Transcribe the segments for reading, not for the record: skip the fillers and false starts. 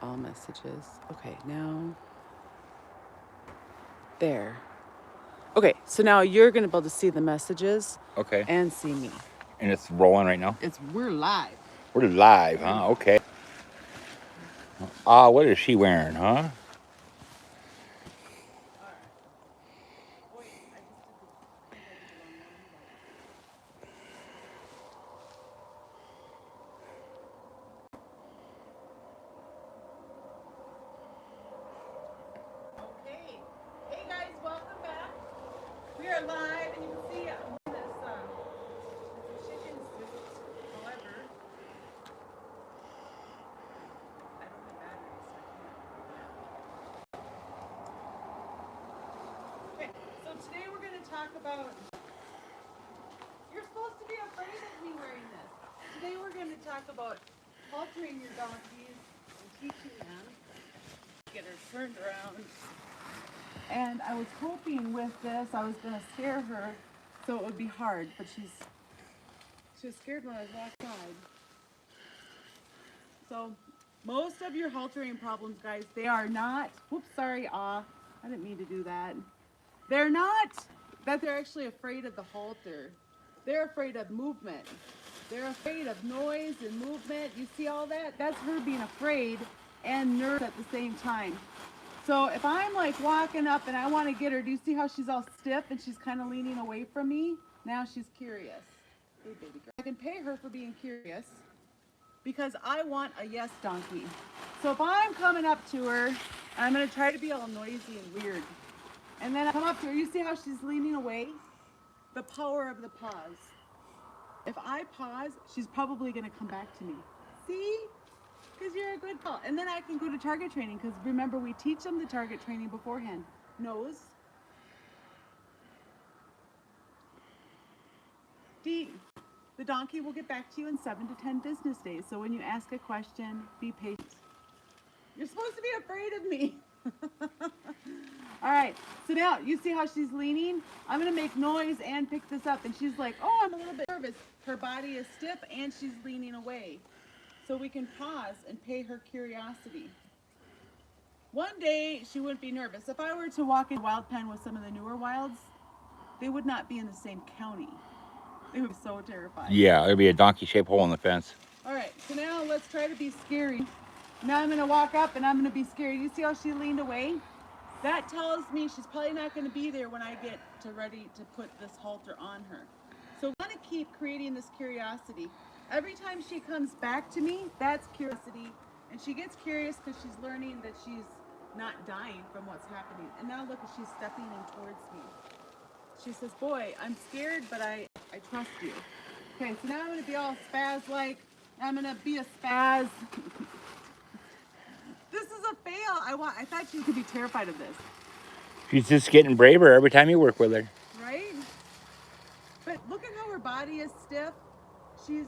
All messages. Okay, now there. Okay, so now you're gonna be able to see the messages Okay. and see me. And it's rolling right now. We're live. We're live, We're huh? live. Okay. Ah, what is she wearing, huh? All right. Oh wait, I just did the. I think I did the wrong one. Hold on. Okay. Hey guys, welcome back. We are live, and you can see I'm doing this. It's a chicken suit. However, I don't have batteries, so I can't do that. Okay. So today we're going to talk about. You're supposed to be afraid of me wearing this. Today we're going to talk about haltering your donkeys and teaching them. Get her turned around. And I was hoping with this I was going to scare her so it would be hard, but she was scared when I was outside. So most of your haltering problems, guys, they are not, whoops, sorry, I didn't mean to do that. They're not that they're actually afraid of the halter. They're afraid of movement. They're afraid of noise and movement. You see all that? That's her being afraid and nervous at the same time. So if I'm like walking up and I want to get her, do you see how she's all stiff and she's kind of leaning away from me? Now she's curious. Hey, baby girl. I can pay her for being curious because I want a yes donkey. So if I'm coming up to her, I'm going to try to be all noisy and weird. And then I come up to her. You see how she's leaning away? The power of the pause. If I pause, she's probably going to come back to me. See? Because you're a good girl. And then I can go to target training because remember, we teach them the target training beforehand. Nose. D. The donkey will get back to you in 7 to 10 business days. So when you ask a question, be patient. You're supposed to be afraid of me. All right, so now you see how she's leaning? I'm gonna make noise and pick this up. And she's like, oh, I'm a little bit nervous. Her body is stiff and she's leaning away. So we can pause and pay her curiosity. One day she wouldn't be nervous. If I were to walk in wild pen with some of the newer wilds, they would not be in the same county. They would be so terrified. Yeah, there'll be a donkey-shaped hole in the fence. All right, so now let's try to be scary. Now I'm gonna walk up and I'm gonna be scary. You see how she leaned away? That tells me she's probably not gonna be there when I get ready to put this halter on her. So we wanna keep creating this curiosity. Every time she comes back to me, that's curiosity. And she gets curious because she's learning that she's not dying from what's happening. And now look, she's stepping in towards me. She says, boy, I'm scared, but I trust you. Okay, so now I'm gonna be all spaz-like. I'm gonna be a spaz. This is a fail. I thought you could be terrified of this, She's just getting braver every time you work with her. right? But look at how her body is stiff. She's,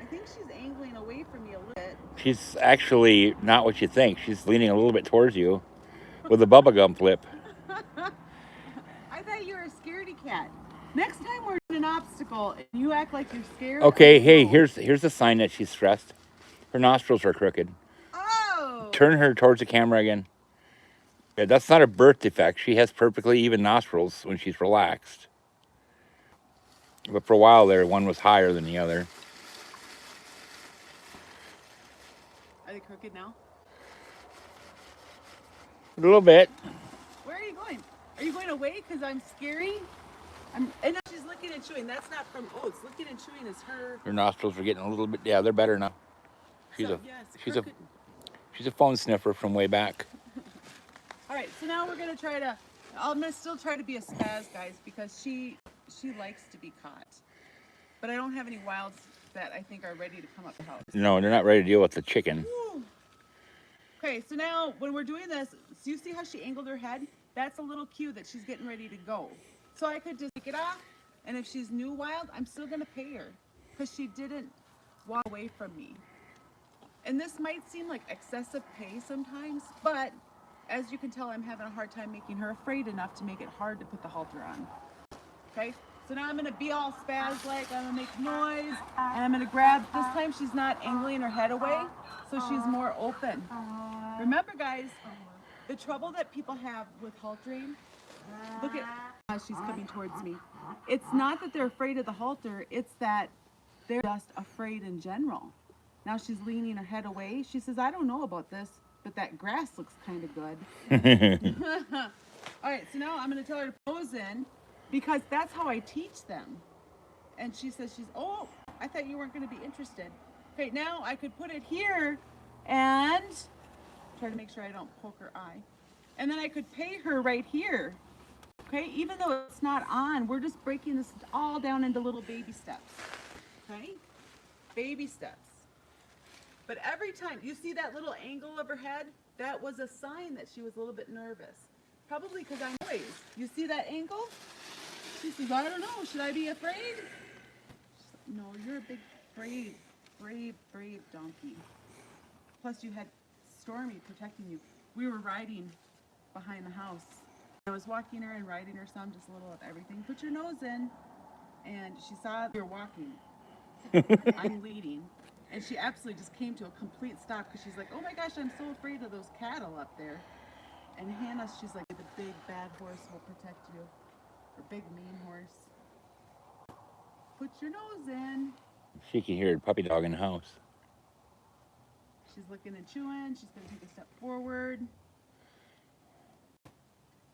I think she's angling away from me a little bit. She's actually not what you think. She's leaning a little bit towards you with a bubblegum flip. I thought you were a scaredy cat. Next time we're in an obstacle and you act like you're scared, I'm Okay, gonna hey, go. here's a sign that she's stressed. Her nostrils are crooked. Oh, Turn her towards the camera again. Yeah, that's not a birth defect. She has perfectly even nostrils when she's relaxed. But for a while there, one was higher than the other. are they crooked now? A little bit. Where are you going? Are you going away because I'm scary? And now she's licking and chewing. That's not from oats. Licking and chewing is her. Her nostrils are getting a little bit. Yeah, they're better now. She's So a yes, she's a crooked. she's a phone sniffer from way back. All right, so now we're gonna try to. I'm gonna still try to be a spaz, guys, because she likes to be caught. But I don't have any wilds that I think are ready to come up the house. No, they're not ready to deal with the chicken. Woo. Okay, so now when we're doing this, so you see how she angled her head? That's a little cue that she's getting ready to go. So I could just take it off, and if she's new wild, I'm still gonna pay her because she didn't walk away from me. And this might seem like excessive pay sometimes, but as you can tell, I'm having a hard time making her afraid enough to make it hard to put the halter on. Okay? So now I'm gonna be all spaz-like, I'm gonna make noise, and I'm gonna grab, this time she's not angling her head away, so she's more open. Remember guys, the trouble that people have with haltering, look at how she's coming towards me. It's not that they're afraid of the halter, it's that they're just afraid in general. Now she's leaning her head away. She says, I don't know about this, but that grass looks kind of good. All right, so now I'm going to tell her to pose in because that's how I teach them. And she says, oh, I thought you weren't going to be interested. Okay, now I could put it here and try to make sure I don't poke her eye. And then I could pay her right here. Okay, even though it's not on, we're just breaking this all down into little baby steps. Okay, baby steps. But every time, you see that little angle of her head? That was a sign that she was a little bit nervous. Probably because I'm noise. You see that angle? She says, I don't know, should I be afraid? She's like, no, you're a big, brave donkey. Plus you had Stormy protecting you. We were riding behind the house. I was walking her and riding her some, just a little of everything. Put your nose in. And she saw you're walking. I'm leading. And she absolutely just came to a complete stop because she's like, oh my gosh, I'm so afraid of those cattle up there. And Hannah, she's like, the big bad horse will protect you. Or big mean horse. Put your nose in. She can hear a puppy dog in the house. She's looking and chewing. She's going to take a step forward.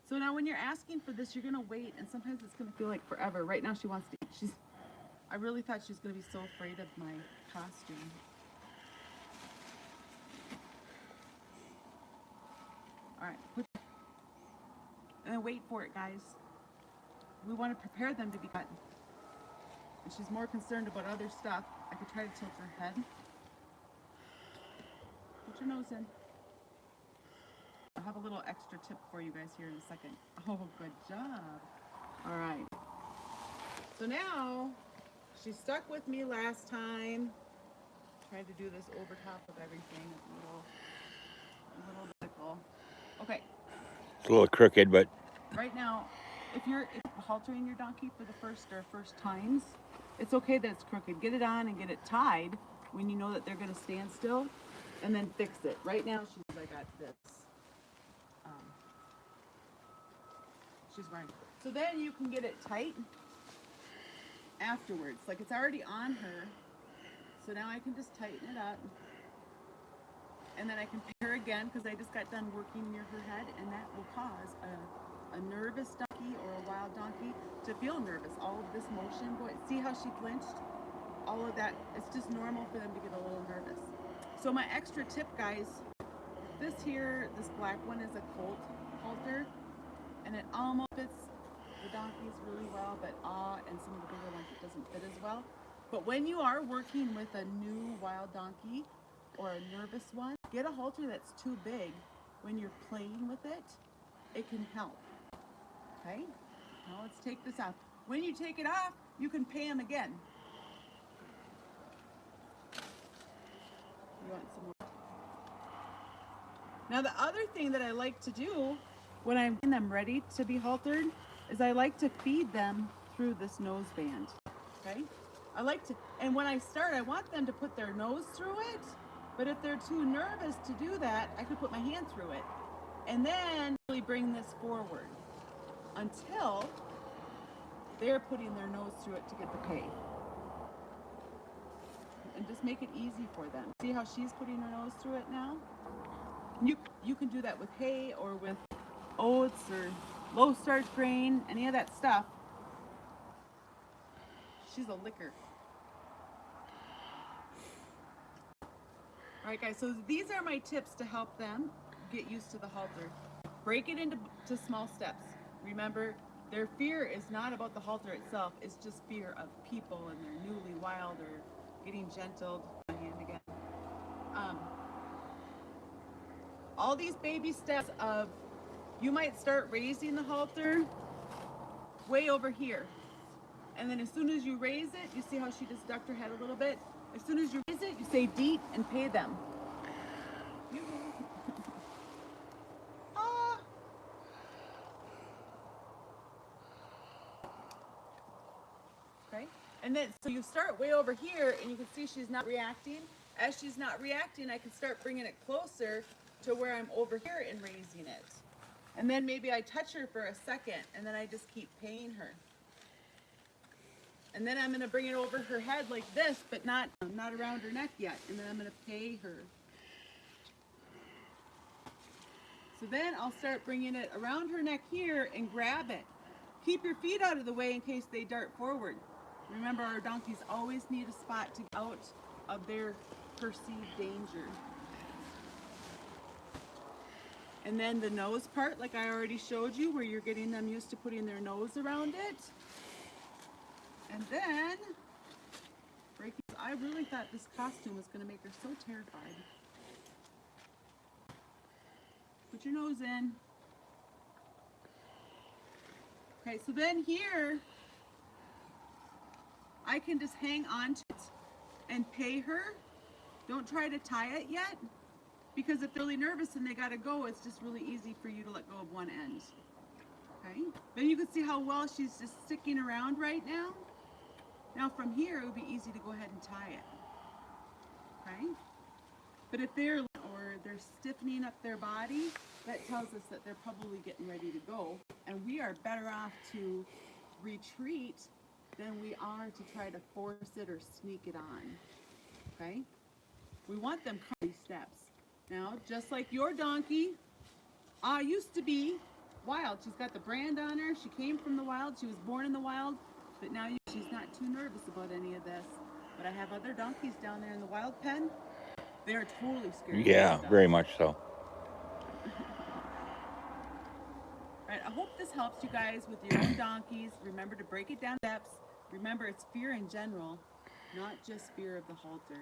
So now when you're asking for this, you're going to wait. And sometimes it's going to feel like forever. Right now she wants to eat. I really thought she was going to be so afraid of my costume. All right, and then wait for it, guys. We want to prepare them to be cut. And she's more concerned about other stuff. I could try to tilt her head. Put your nose in. I'll have a little extra tip for you guys here in a second. Oh, good job. All right. So now, she stuck with me last time. Tried to do this over top of everything. A little bickle. Okay. It's a little crooked, but Right now, if you're haltering your donkey for the first times, it's okay that it's crooked. Get it on and get it tied when you know that they're going to stand still, and then fix it. Right now, I got this. She's wearing. So then you can get it tight afterwards. Like it's already on her. So now I can just tighten it up. And then I can pay her again because I just got done working near her head, and that will cause a nervous donkey or a wild donkey to feel nervous. All of this motion going, see how she flinched? All of that, it's just normal for them to get a little nervous. So my extra tip, guys, this black one is a colt halter, and it almost fits the donkeys really well, but and some of the bigger ones it doesn't fit as well. But when you are working with a new wild donkey or a nervous one, get a halter that's too big. When you're playing with it, it can help. Okay? Now let's take this off. When you take it off, you can pay them again. You want some more? Now the other thing that I like to do when I'm getting them ready to be haltered is I like to feed them through this nose band. Okay? I like to, and when I start, I want them to put their nose through it, but if they're too nervous to do that, I could put my hand through it. And then really bring this forward until they're putting their nose through it to get the pay. And just make it easy for them. See how she's putting her nose through it now? You can do that with hay or with oats or low starch grain, any of that stuff. She's a licker. All right, guys, so these are my tips to help them get used to the halter. Break it into small steps. Remember, their fear is not about the halter itself, it's just fear of people and they're newly wild or getting gentled. My hand again. All these baby steps of, you might start raising the halter way over here. And then as soon as you raise it, you see how she just ducked her head a little bit? As soon as you raise it, you say deet and pay them. And then, so you start way over here and you can see she's not reacting. As she's not reacting, I can start bringing it closer to where I'm over here and raising it. And then maybe I touch her for a second and then I just keep paying her. And then I'm gonna bring it over her head like this, but not around her neck yet. And then I'm gonna pay her. So then I'll start bringing it around her neck here and grab it. Keep your feet out of the way in case they dart forward. Remember, our donkeys always need a spot to get out of their perceived danger. And then the nose part, like I already showed you, where you're getting them used to putting their nose around it. And then, I really thought this costume was going to make her so terrified. Put your nose in. Okay, so then here, I can just hang on to it and pay her. Don't try to tie it yet, because if they're really nervous and they gotta go, it's just really easy for you to let go of one end. Okay, then you can see how well she's just sticking around right now. Now from here, it would be easy to go ahead and tie it. Okay, but if they're stiffening up their body, that tells us that they're probably getting ready to go, and we are better off to retreat than we are to try to force it or sneak it on. Okay, we want them coming steps. Now, just like your donkey, used to be wild. She's got the brand on her. She came from the wild. She was born in the wild, but now she's not too nervous about any of this. But I have other donkeys down there in the wild pen. They're totally scared. Yeah, very much so. All right, I hope this helps you guys with your own donkeys. Remember to break it down steps. Remember, it's fear in general, not just fear of the halter.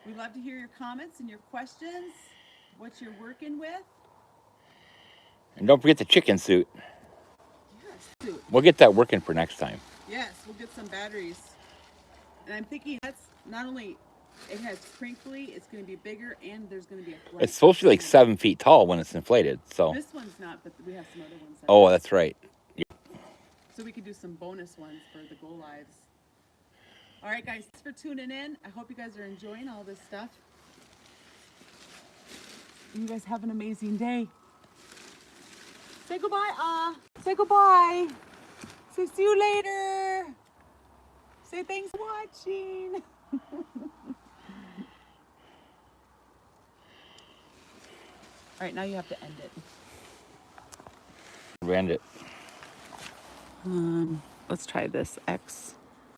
We'd love to hear your comments and your questions, what you're working with. And don't forget the chicken suit. Yes, suit. We'll get that working for next time. Yes, we'll get some batteries. And I'm thinking that's not only, it has crinkly, it's going to be bigger, and there's going to be a blanket. It's supposed to be like 7 feet tall when it's inflated. So. This one's not, but we have some other ones. Oh, that's right. Yeah. So we could do some bonus ones for the Go Lives. All right, guys, thanks for tuning in. I hope you guys are enjoying all this stuff. You guys have an amazing day. Say goodbye, Say goodbye. Say see you later. Say thanks for watching. All right, now you have to end it. End it. Let's try this X.